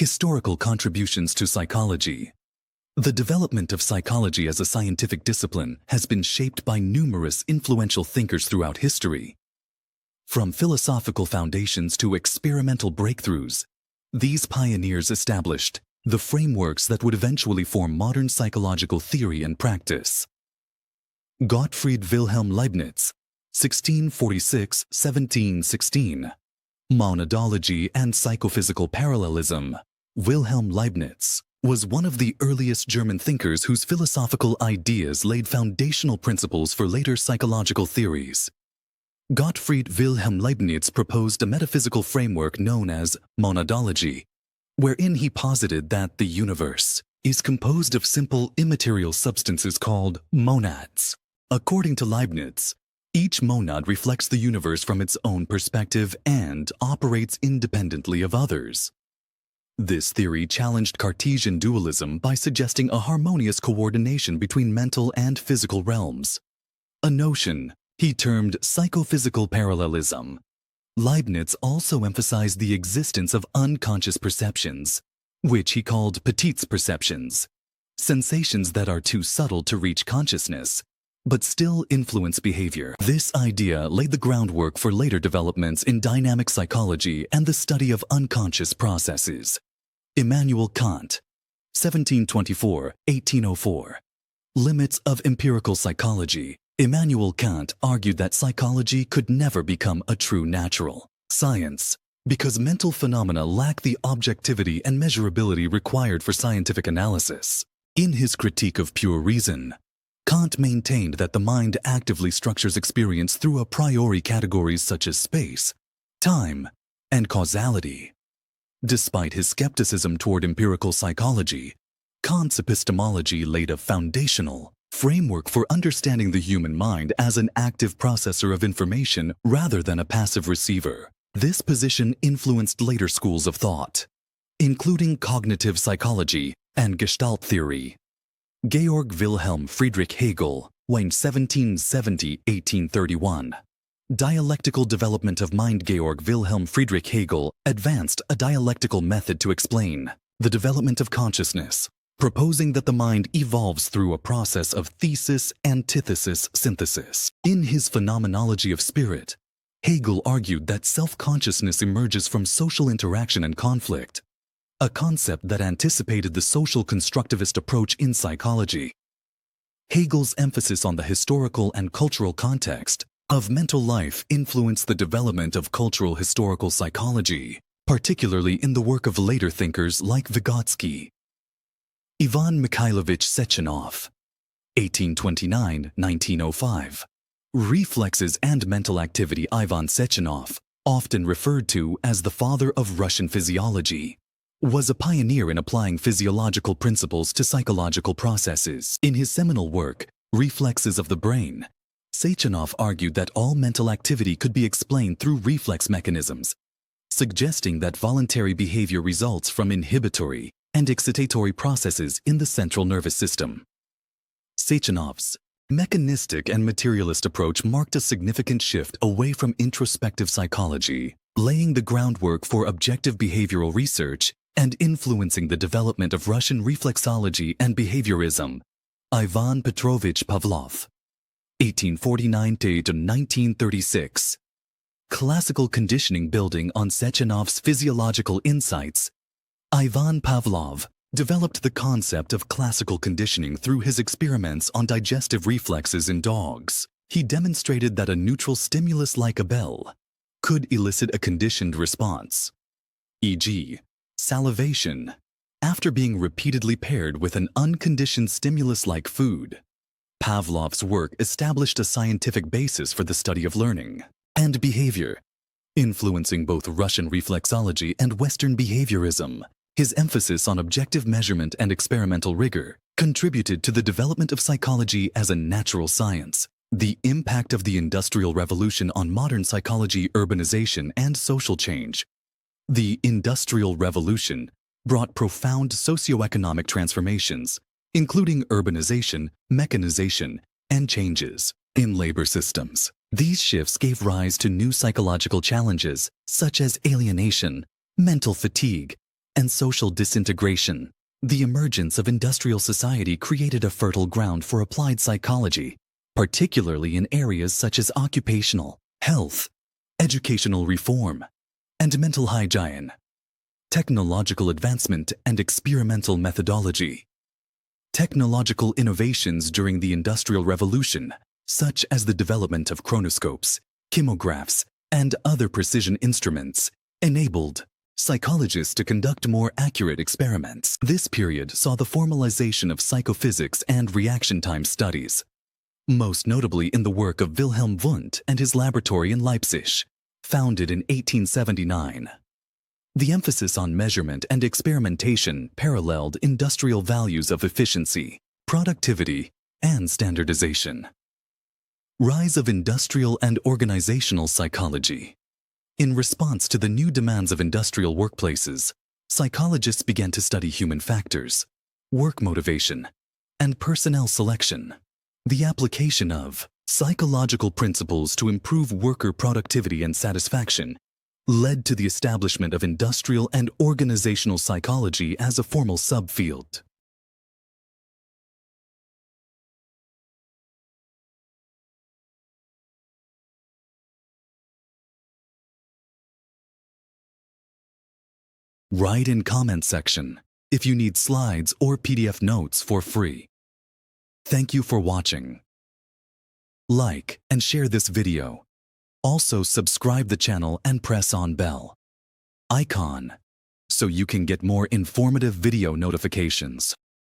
Historical contributions to psychology. The development of psychology as a scientific discipline has been shaped by numerous influential thinkers throughout history. From philosophical foundations to experimental breakthroughs, these pioneers established the frameworks that would eventually form modern psychological theory and practice. Gottfried Wilhelm Leibniz, 1646–1716. Monadology and Psychophysical Parallelism. Wilhelm Leibniz was one of the earliest German thinkers whose philosophical ideas laid foundational principles for later psychological theories. Gottfried Wilhelm Leibniz proposed a metaphysical framework known as Monadology, wherein he posited that the universe is composed of simple immaterial substances called monads. According to Leibniz, each monad reflects the universe from its own perspective and operates independently of others. This theory challenged Cartesian dualism by suggesting a harmonious coordination between mental and physical realms, a notion he termed psychophysical parallelism. Leibniz also emphasized the existence of unconscious perceptions, which he called petits perceptions, sensations that are too subtle to reach consciousness, but still influence behavior. This idea laid the groundwork for later developments in dynamic psychology and the study of unconscious processes. Immanuel Kant, 1724–1804. Limits of empirical psychology. Immanuel Kant argued that psychology could never become a true natural science because mental phenomena lack the objectivity and measurability required for scientific analysis. In his critique of pure reason, Kant maintained that the mind actively structures experience through a priori categories such as space, time, and causality. Despite his skepticism toward empirical psychology, Kant's epistemology laid a foundational framework for understanding the human mind as an active processor of information rather than a passive receiver. This position influenced later schools of thought, including cognitive psychology and Gestalt theory. Georg Wilhelm Friedrich Hegel, 1770–1831. Dialectical development of mind. Georg Wilhelm Friedrich Hegel advanced a dialectical method to explain the development of consciousness, proposing that the mind evolves through a process of thesis, antithesis, synthesis. In his Phenomenology of Spirit, Hegel argued that self-consciousness emerges from social interaction and conflict, a concept that anticipated the social constructivist approach in psychology. Hegel's emphasis on the historical and cultural context of mental life influenced the development of cultural historical psychology, particularly in the work of later thinkers like Vygotsky. Ivan Mikhailovich Sechenov, 1829–1905. Reflexes and mental activity. Ivan Sechenov, often referred to as the father of Russian physiology, was a pioneer in applying physiological principles to psychological processes. In his seminal work, Reflexes of the Brain, Sechenov argued that all mental activity could be explained through reflex mechanisms, suggesting that voluntary behavior results from inhibitory and excitatory processes in the central nervous system. Sechenov's mechanistic and materialist approach marked a significant shift away from introspective psychology, laying the groundwork for objective behavioral research and influencing the development of Russian reflexology and behaviorism. Ivan Petrovich Pavlov, 1849–1936. Classical conditioning. Building on Sechenov's physiological insights, Ivan Pavlov developed the concept of classical conditioning through his experiments on digestive reflexes in dogs. He demonstrated that a neutral stimulus like a bell could elicit a conditioned response, e.g., salivation, after being repeatedly paired with an unconditioned stimulus like food. Pavlov's work established a scientific basis for the study of learning and behavior, influencing both Russian reflexology and Western behaviorism. His emphasis on objective measurement and experimental rigor contributed to the development of psychology as a natural science. The impact of the Industrial Revolution on modern psychology. Urbanization and social change. The Industrial Revolution brought profound socioeconomic transformations, including urbanization, mechanization, and changes in labor systems. These shifts gave rise to new psychological challenges such as alienation, mental fatigue, and social disintegration. The emergence of industrial society created a fertile ground for applied psychology, particularly in areas such as occupational, health, educational reform, and mental hygiene, technological advancement and experimental methodology. Technological innovations during the Industrial Revolution, such as the development of chronoscopes, chemographs, and other precision instruments, enabled psychologists to conduct more accurate experiments. This period saw the formalization of psychophysics and reaction time studies, most notably in the work of Wilhelm Wundt and his laboratory in Leipzig, founded in 1879. The emphasis on measurement and experimentation paralleled industrial values of efficiency, productivity, and standardization. Rise of industrial and organizational psychology. In response to the new demands of industrial workplaces, psychologists began to study human factors, work motivation, and personnel selection. The application of psychological principles to improve worker productivity and satisfaction led to the establishment of industrial and organizational psychology as a formal subfield. Write in comment section if you need slides or PDF notes for free. Thank you for watching. Like and share this video. Also subscribe the channel and press on bell icon so you can get more informative video notifications.